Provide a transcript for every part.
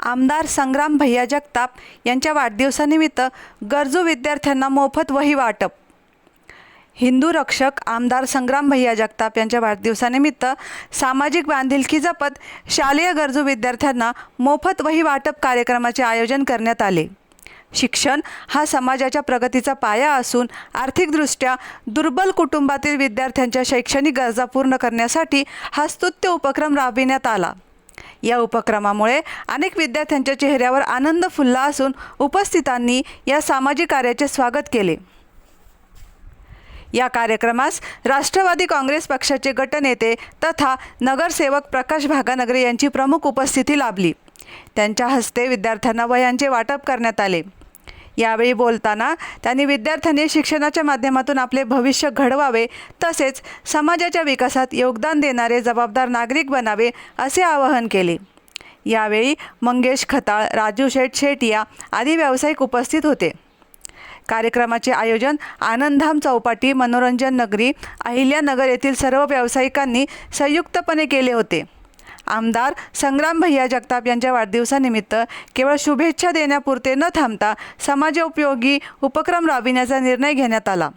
आमदार संग्राम भैया जगताप यांच्या वाढदिवसानिमित्त गरजू विद्यार्थ्यांना मोफत वही वाटप। हिंदू रक्षक आमदार संग्राम भैया जगताप यांच्या वाढदिवसानिमित्त सामाजिक बांधिलकी जपत शालेय गरजू विद्यार्थ्यांना मोफत वही वाटप कार्यक्रमाचे आयोजन करण्यात आले। शिक्षण हा समाजाच्या प्रगतीचा पाया असून आर्थिकदृष्ट्या दुर्बल कुटुंबातील विद्यार्थ्यांच्या शैक्षणिक गरजा पूर्ण करण्यासाठी हा स्तुत्य उपक्रम राबविण्यात आला। या उपक्रमामुळे अनेक विद्यार्थ्यांच्या चेहऱ्यावर आनंद फुलला असून उपस्थितांनी या सामाजिक कार्याचे स्वागत केले। या कार्यक्रमास राष्ट्रवादी काँग्रेस पक्षाचे गटनेते तथा नगरसेवक प्रकाश भागानगरे यांची प्रमुख उपस्थिती लाभली। त्यांच्या हस्ते विद्यार्थ्यांना वह्यांचे वाटप करण्यात आले। यावेळी बोलताना त्यांनी विद्यार्थ्यांनी शिक्षणाच्या माध्यमातून आपले भविष्य घडवावे तसेच समाजाच्या विकासात योगदान देणारे जबाबदार नागरिक बनावे असे आवाहन केले। यावेळी मंगेश खताळ, राजू शेठ शेटिया आदी व्यावसायिक उपस्थित होते। कार्यक्रमाचे आयोजन आनंदधाम चौपाटी, मनोरंजन नगरी, अहिल्यानगर येथील सर्व व्यावसायिकांनी संयुक्तपणे केले होते। आमदार संग्राम भैया जगताप यांच्या वाढदिवसानिमित्त केवळ शुभेच्छा देण्यापुरते न थांबता समाजोपयोगी उपक्रम राबविण्याचा निर्णय घेण्यात आला।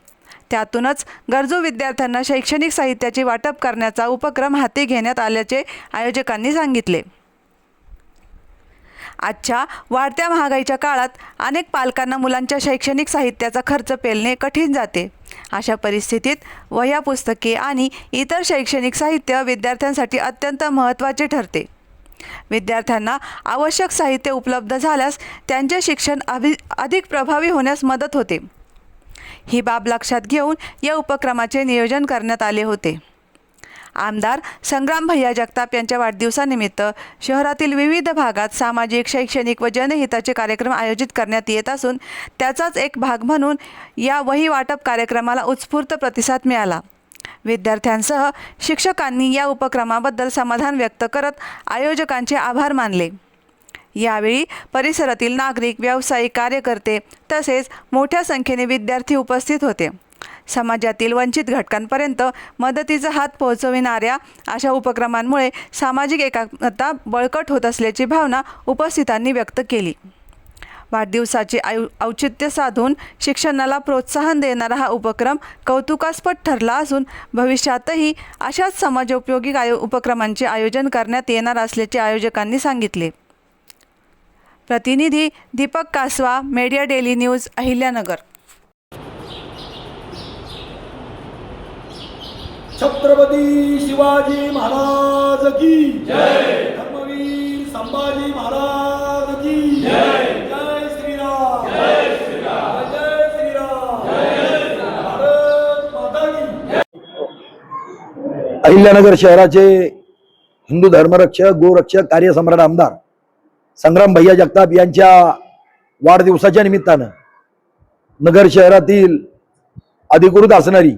त्यातूनच गरजू विद्यार्थ्यांना शैक्षणिक साहित्याचे वाटप करण्याचा उपक्रम हाती घेण्यात आल्याचे आयोजकांनी सांगितले। आजच्या वाढत्या महागाईच्या काळात अनेक पालकांना मुलांच्या शैक्षणिक साहित्याचा खर्च पेलणे कठीण जाते। अशा परिस्थितीत वह्या, पुस्तके आणि इतर शैक्षणिक साहित्य विद्यार्थ्यांसाठी अत्यंत महत्त्वाचे ठरते। विद्यार्थ्यांना आवश्यक साहित्य उपलब्ध झाल्यास त्यांचे शिक्षण अधिक प्रभावी होण्यास मदत होते। ही बाब लक्षात घेऊन या उपक्रमाचे नियोजन करण्यात आले होते। आमदार संग्राम भैया जगताप यांच्या वाढदिवसानिमित्त शहरातील विविध भागात सामाजिक, शैक्षणिक व जनहिताचे कार्यक्रम आयोजित करण्यात येत असून त्याचाच एक भाग म्हणून या वही वाटप कार्यक्रमाला उत्स्फूर्त प्रतिसाद मिळाला। विद्यार्थ्यांसह शिक्षकांनी या उपक्रमाबद्दल समाधान व्यक्त करत आयोजकांचे आभार मानले। यावेळी परिसरातील नागरिक, व्यावसायिक, कार्यकर्ते तसेच मोठ्या संख्येने विद्यार्थी उपस्थित होते। समाजातील वंचित घटकांपर्यंत मदतीचा हात पोहोचविणाऱ्या अशा उपक्रमांमुळे सामाजिक एकात्मता बळकट होत असल्याची भावना उपस्थितांनी व्यक्त केली। वाढदिवसाचे औचित्य साधून शिक्षणाला प्रोत्साहन देणारा हा उपक्रम कौतुकास्पद ठरला असून भविष्यातही अशाच समाजोपयोगी उपक्रमांचे आयोजन करण्यात येणार असल्याचे आयोजकांनी सांगितले। प्रतिनिधी Deepak Kaswa, media daily news, Ahilyanagar. Chhatrapati Shivaji Maharaj की जय। धर्मवीर संभाजी महाराज की जय। जय श्रीराम, जय श्रीराम, जय श्रीराम, जय श्रीराम। भारत माता की जय। अहिल्यानगर शहराचे हिंदू धर्मरक्षक, गोरक्षक, कार्यसम्राट आमदार संग्राम भैया जगताप यांच्या वाढदिवसाच्या निमित्तानं नगर शहरातील अधिकृत असणारी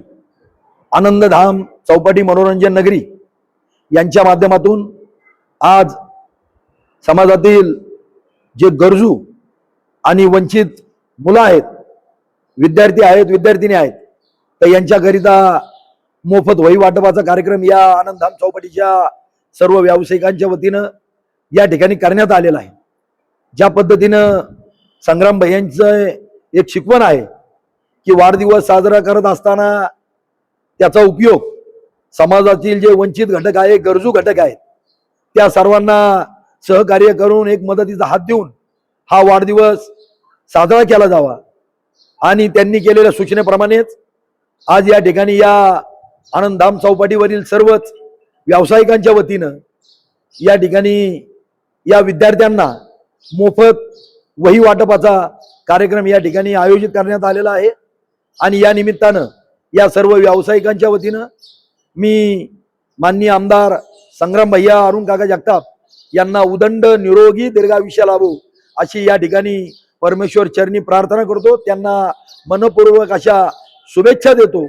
आनंदधाम चौपाटी, मनोरंजन नगरी यांच्या माध्यमातून आज समाजातील जे गरजू आणि वंचित मुलं आहेत, विद्यार्थी आहेत, विद्यार्थिनी आहेत, तर यांच्याकरिता मोफत वही वाटपाचा कार्यक्रम या आनंदधाम चौपाटीच्या सर्व व्यावसायिकांच्या वतीनं या ठिकाणी करण्यात आलेला आहे। ज्या पद्धतीनं संग्राम भैयांचं एक शिकवण आहे की वाढदिवस साजरा करत असताना त्याचा उपयोग समाजातील जे वंचित घटक आहे, गरजू घटक आहेत, त्या सर्वांना सहकार्य करून एक मदतीचा हात देऊन हा वाढदिवस साजरा केला जावा। आणि त्यांनी केलेल्या सूचनेप्रमाणेच आज या ठिकाणी या आनंदधाम चौपाटीवरील सर्वच व्यावसायिकांच्या वतीनं या ठिकाणी या विद्यार्थ्यांना मोफत वही वाटपाचा कार्यक्रम या ठिकाणी आयोजित करण्यात आलेला आहे। आणि या निमित्तानं या सर्व व्यावसायिकांच्या वतीनं मी माननीय आमदार संग्राम भैया अरुण काका जगताप यांना उदंड निरोगी दीर्घायुष्य लाभो अशी या ठिकाणी परमेश्वर चरणी प्रार्थना करतो। त्यांना मनपूर्वक अशा शुभेच्छा देतो।